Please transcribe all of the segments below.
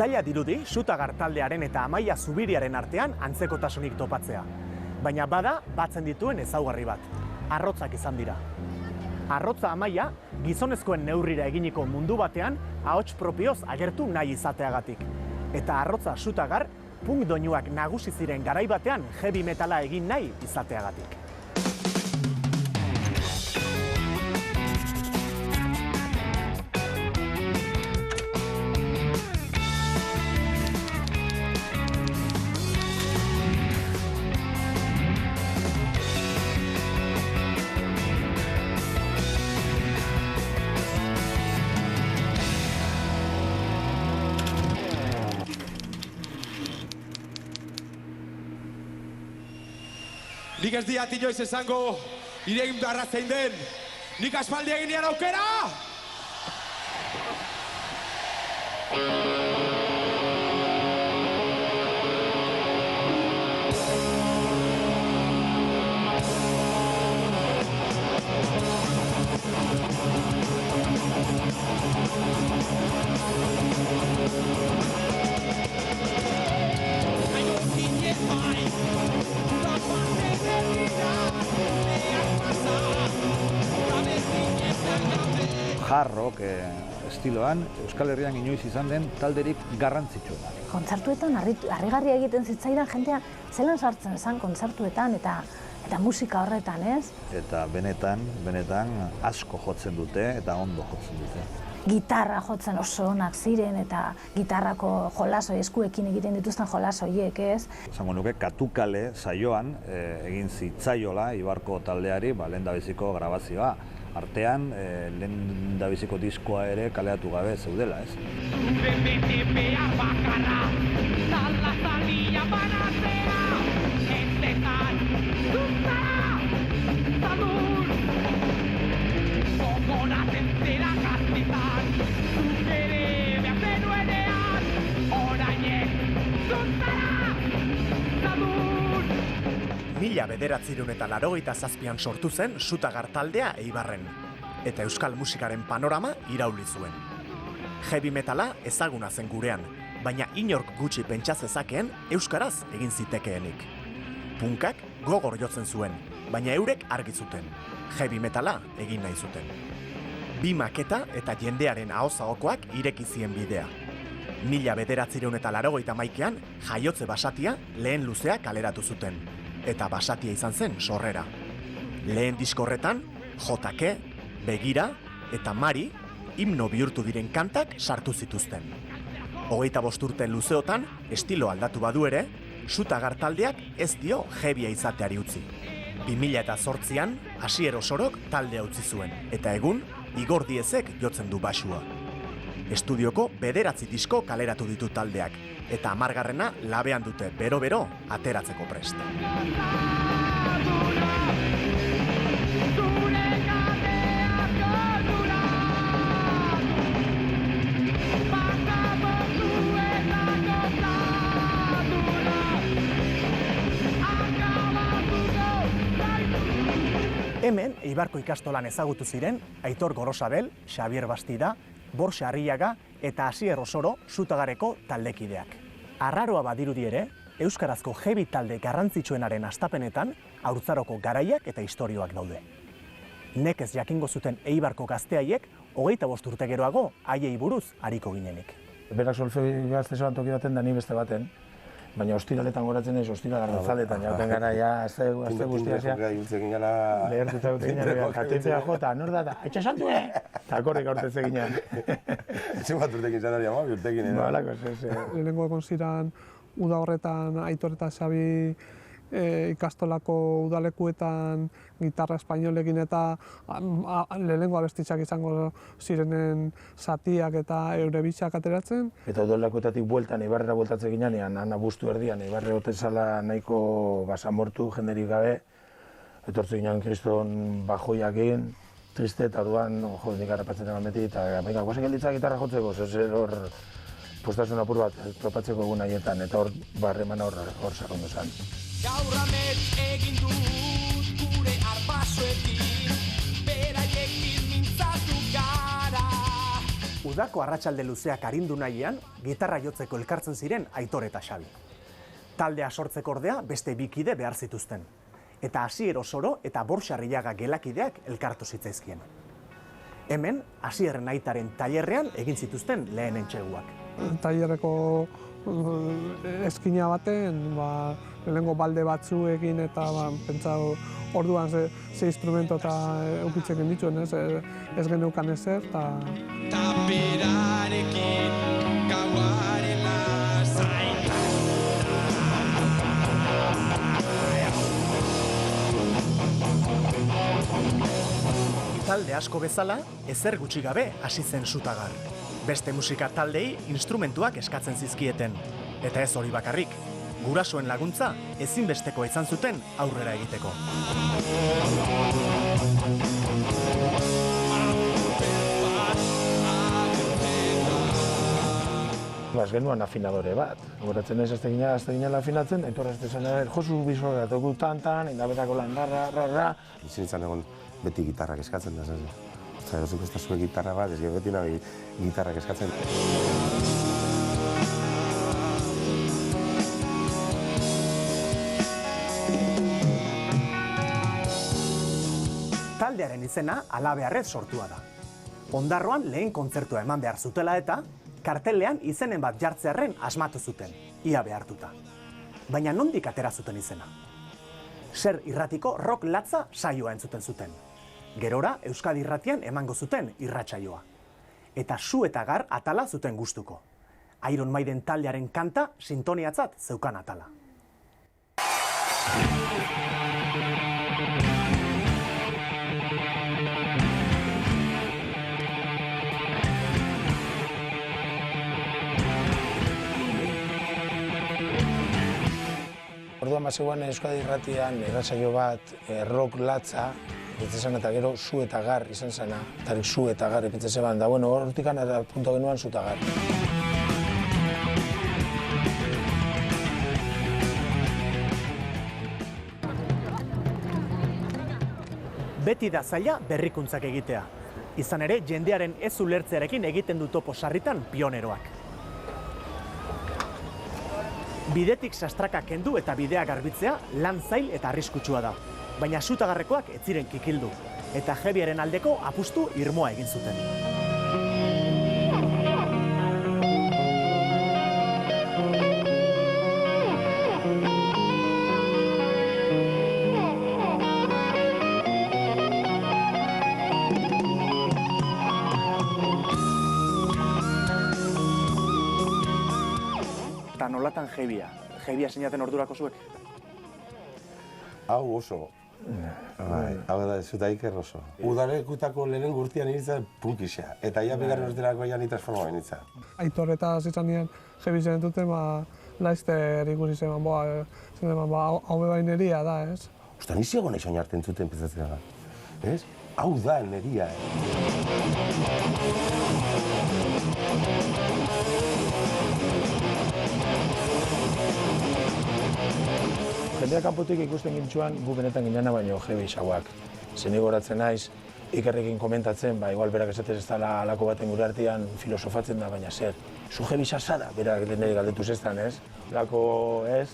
Zaila dirudi Xutagar taldearen eta Amaia Zubiriaren artean antzekotasunik topatzea. Baina bada batzen dituen ezaugarri bat. Arrotzak izan dira. Arrotza Amaia gizonezkoen neurrira eginiko mundu batean ahots propioz agertu nahi izateagatik. Eta arrotza Xutagar punk doinuak nagusi ziren garai batean heavy metala egin nahi izateagatik. Nik ez diat inoiz esango nire indarra zein den. Nik aspaldi egin nian aukera! Hard rock estiloan Euskal Herrian inoiz izan den talderik garrantzitsuena. Kontzertuetan harrigarria egiten zitzaidan jentea zelan sartzen zen kontzertuetan eta musika horretan, ez? Eta benetan asko jotzen dute eta ondo jotzen dute. Gitarra jotzen oso onak ziren eta gitarrako jolasoi, eskuekin egiten dituzten jolasoiek, ez? Esango nuke Katukale saioan egin zitzaiola Ibarko taldeari lehendabiziko grabazioa. Artean, lehendabiziko diskoa ere kaleatu gabe zeudela, ez? Mila 1987an sortu zen Xutagar taldea Eibarren, eta euskal musikaren panorama irauli zuen. Heavy metala ezaguna zen gurean, baina inork gutxi pentsa zezakeen euskaraz egin zitekeenik. Punkak gogor jotzen zuen, baina eurek argi zuten. Heavy metala egin nahi zuten. Bi maketa eta jendearen ahozagokoak ireki zien bidea. 1981an Jaiotze basatia lehen luzea kaleratu zuten. Eta basatia izan zen sorrera. Lehen diskorretan, Jotake, Begira eta Mari himno bihurtu diren kantak sartu zituzten. 25 urte luzeotan, estilo aldatu badu ere, Xutagar taldeak ez dio heavya izateari utzi. 2008an, Asier Osorok taldea utzi zuen, eta egun, Igor Diezek jotzen du basua. Estudioko 9 disko kaleratu ditu taldeak, eta 10garrena labean dute bero-bero ateratzeko prest. Hemen, Eibarko ikastolan ezagutu ziren Aitor Gorosabel, Xabier Bastida, Borja Arriaga eta Asier Osoro Xutagareko taldekideak. Arraroa badirudi ere, euskarazko heavy talde garrantzitsuenaren hastapenetan haurtzaroko garaiak eta istorioak daude. Nekez jakingo zuten Eibarko gazteaiek 25 urte geroago haiei buruz ariko ginenik. Berak solfeo gaztesoan toki baten da ni beste baten. Baina ostiraletan goratzen ez, ostiralarratzaletan jauten gara, azte guztia zea. Lehertuta gutzen ginen, katetzea jota, nor da, etxasantue! Eta korrik aurteze ginen. Etxe bat urtekin zan hori ama, urtekin, Ba, alako, ez. Lehenengo egon ziren uda horretan Aitor eta Xabi ikastolako udalekuetan gitarra espainolekin eta lehenengo abestitzak izango zirenen zatiak eta eure bitxak ateratzen. Eta udalekuetatik bueltan, Eibarrera bueltatzen ginean, Ana Bustu erdian, Eibarre hotezala nahiko basamortu jenderik gabe. Etortzen ginen kriston bajoiakin, triste eta orduan, nik harrapatzen eman beti, eta venga, guazen gelditzak gitarra jotzeko, zer hor postasun apur bat topatzeko egun haietan, eta hor barreman hor sakondu zen. Gaur amets egin dut gure arbasoekin, beraiekin mintzatu gara. udako arratsalde luzeak arindu nahian, gitarra jotzeko elkartzen ziren Aitor eta Xabi. Taldea sortzeko ordea beste bi kide behar zituzten. Eta Asier Osoro eta Borja Arriaga gelakideak elkartu zitzaizkien. Hemen, Asierren aitaren tailerrean egin zituzten lehen entseguak. Tailerreko eskina baten, lehenengo balde batzuekin eta pentsau orduan ze instrumento eta eukitzen dituen, ez geneukan ezer. Taperarekin gauaren lasain. Talde asko bezala, ezer gutxi gabe hasi zen Sutagar. Beste musika taldei instrumentuak eskatzen zizkieten. Eta ez hori bakarrik, gurasoen laguntza ezinbestekoa izan zuten aurrera egiteko. Ez genuen afinadore bat. Goratzen ez ginela afinatzen, Aitor ez zen josu bizorra toku tan, indabetako lan, Izin izan egon beti gitarrak eskatzen da, zazen. Osta, erozuko ez da zuen gitarra bat, ez beti nahi gitarrak eskatzen. Taldearen izena halabeharrez sortua da. Ondarroan lehen kontzertua eman behar zutela eta, kartelean izenen bat jartzearren asmatu zuten, ia behartuta. Baina nondik atera zuten izena? Ser irratiko rock latza saioa entzuten zuten. Gerora, Euskadi Irratian emango zuten irratsaioa. Eta Su eta Gar atala zuten gustuko. Iron Maiden taldearen kanta sintoniatzat zeukan atala. Orduan bazegoen Euskadi Irratian irratsaio bat rock latza, epitzezen eta gero Su eta Gar izan zena. Tarik Su eta Gar epitzezen da, bueno, hortikan eta punto genuan Su eta Gar. Beti da zaila berrikuntzak egitea. Izan ere, jendearen ez ulertzearekin egiten du topo sarritan pioneroak. Bidetik sastraka kendu eta bidea garbitzea lan zail eta arriskutsua da. Baina Sutagarrekoak ez ziren kikildu, eta heavyaren aldeko apustu irmoa egin zuten. Eta nolatan heavya? Heavya sinaten ordurako zuek? Hau oso. Hau da, zuta Iker oso. Udarekutako lehen gurtian nintzen punkisa. Eta ia bigarren urterako ia ni transforma nintzen. Aitor eta zitzan nien heavy zen duten, laizter ikusi zen, hau bebaineria da, ez? Osta, niziago nahi soin arte entzuten pezatzen da. Ez? Hau da, neria. Jendea kanpotik ikusten gintzuan, gu benetan ginena baino heavy xauak. Zeni goratzen naiz, Ikerrekin komentatzen, igual berak esatez ez dela alako baten gure artean filosofatzen da, baina zer. Zu heavy zara, berak deneri galdetu zestan, ez? Lako ez,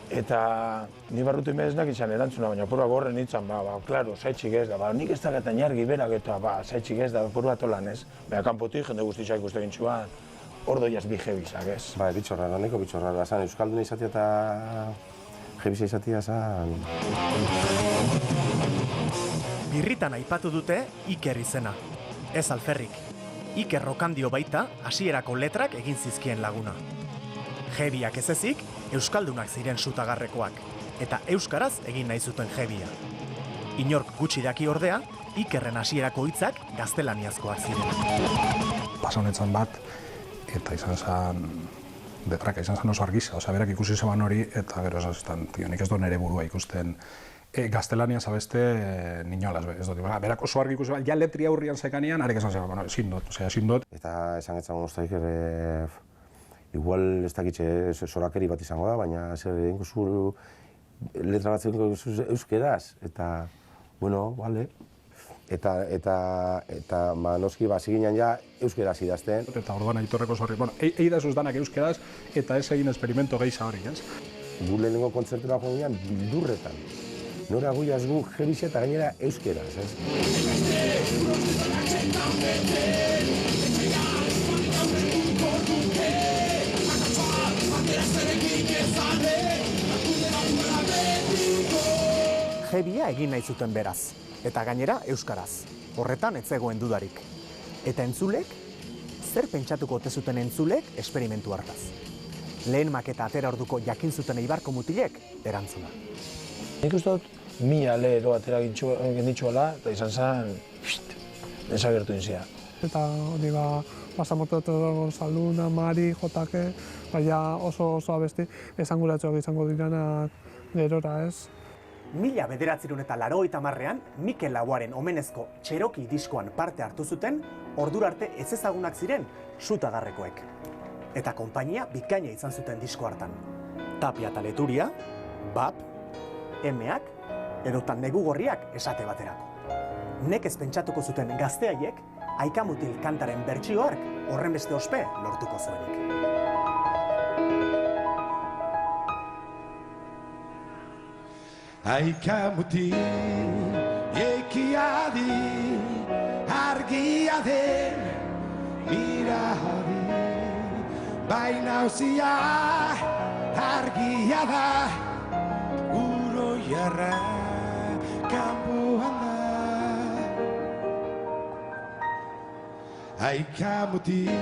eta ni barrutu imedeznak izan erantzuna, baina porua gorren nintzen, klaro, zaitxik ez da, nik ez da gata inargi berak eta zaitxik ez da, porua tolan ez. Baina kanpotik jende guztiak ikusten gintzuan, ordoiaz bi heavy-zak, ez? Bitxorra, nahiko bitxorra, zan Euskalduna izatea eta heavy izatea zan. Birritan aipatu dute Iker izena, ez alferrik. Iker Rokandio baita hasierako letrak egin zizkien laguna. Heavyak ez ezik, euskaldunak ziren Sutagarrekoak, eta euskaraz egin nahi zuten heavya. Inork gutxi daki ordea, Ikerren hasierako hitzak gaztelaniazkoak ziren. Pasonetzan bat, eta izan zen detraka, izan zen oso argisa, berak ikusi zeban hori, eta gero esan zen, nik ez do nere burua ikusten gaztelaniaz abeste ninolas, ez dut, berak oso argi ikusi, ja letri aurrian zekanean, arek esan zen, ezin dut. Eta esan etzan guztaik ere, igual ez dakitxe sorakeri bat izango da, baina zer egingo zu letra bat egingo zu euskeraz, eta, bueno, bale, Eta noski ziginan ja euskeraz idazten. Eta orduan Aitorreko zorri, eidazuz danak euskeraz eta ez egin esperimento gehiza hori, ez? Gu lehenengo kontzertura joan ginen bildurretan. Nora guiaz gu jebixe eta gainera euskeraz, ez? Jebia egin nahi zuten beraz, eta gainera euskaraz. Horretan ez zegoen dudarik. Eta entzulek, zer pentsatuko ote zuten entzulek esperimentu hartaz? Lehen maketa atera orduko jakin zuten Eibarko mutilek erantzuna. Nik uste dut, 1000 ale atera genditxuela, eta izan zen, desagertu inzia. Eta hori Basamoto, Saluna, Mari, Jotake, baina oso abesti esanguratsuak izango diranak gerora, ez? 1980ean Mikel Laboaren omenezko Cherokee diskoan parte hartu zuten ordura arte ez ezagunak ziren Sutagarrekoek. Eta konpainia bikaina izan zuten disko hartan. Tapia eta Leturia, Bap, Emeak, edota Negu Gorriak esate baterako. Nekez pentsatuko zuten gazteaiek Aikamutil kantaren bertsio hark horrenbeste ospe lortuko zuenik. Aikamutil ekiadi argia den miradi baina hauzia argia da uro jarra kanpoan da Aikamutil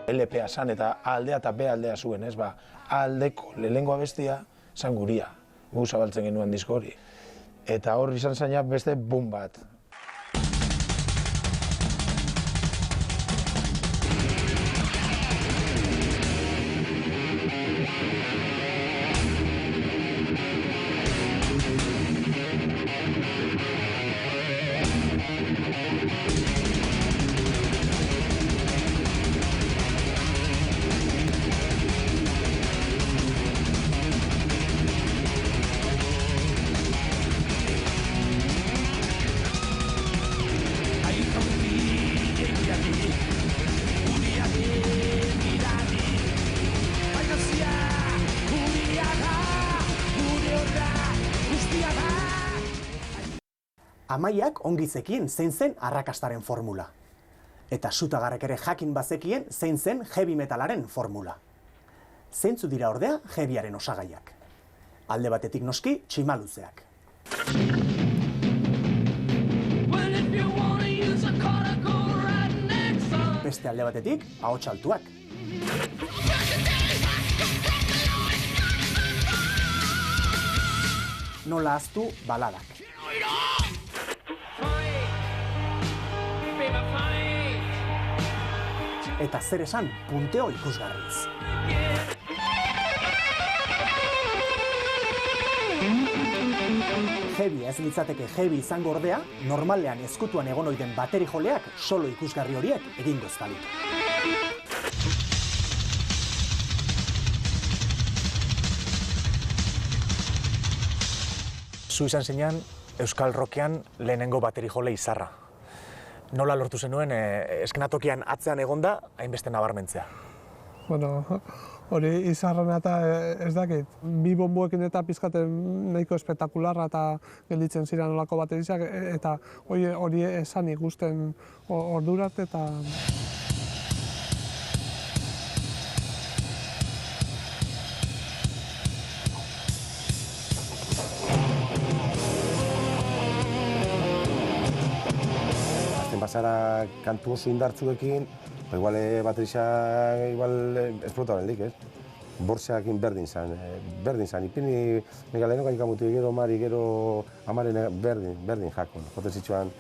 LPa zan eta aldea eta B aldea zuen, ez ba, aldeko lehenengo abestia zan guria. Gu zabaltzen genuen disko hori. Eta hor izan zaina beste boom bat. Amaiak ongi zekien zein zen arrakastaren formula. Eta Sutagarrek ere jakin bazekien zein zen heavy metalaren formula. Zeintzu dira ordea heavyaren osagaiak. Alde batetik noski tximaluzeak. Beste alde batetik ahots altuak. Nola ahaztu baladak. Eta zer esan punteo ikusgarriz. Heavy ez litzateke heavy izango ordea, normalean ezkutuan egon ohi den bateri joleak solo ikusgarri horiek egingo ez balitu. Zu izan zinean Euskal Rockean lehenengo bateri jole izarra. Nola lortu zenuen eskenatokian atzean egonda hainbeste nabarmentzea? Bueno, hori izarrena eta ez dakit, bi bonboekin eta pizkaten nahiko espektakularra eta gelditzen ziren olako baterizak eta hori esan ikusten ordurat eta... Bazara kantu oso indartzuekin, igual baterisa esplotaren dik, ez? Bortxeakin berdin zan, ipini megaleno Aikamutil, gero Mari, gero Amaren berdin jakon. Joten zitsuan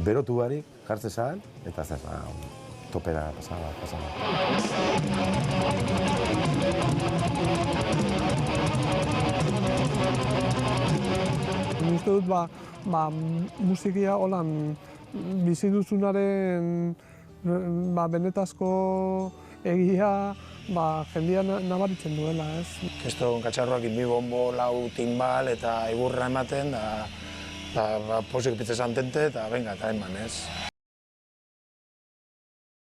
berotu barik, jartze zan, eta zer, topera pasaba. Nik uste dut, musikia holan bizi duzunaren benetazko egia jendia nabaritzen duela, ez? Keston katxarroak bi bombo, lau timbal eta egurra ematen, Ba, posik pitzezan tente eta venga, eta eman, ez?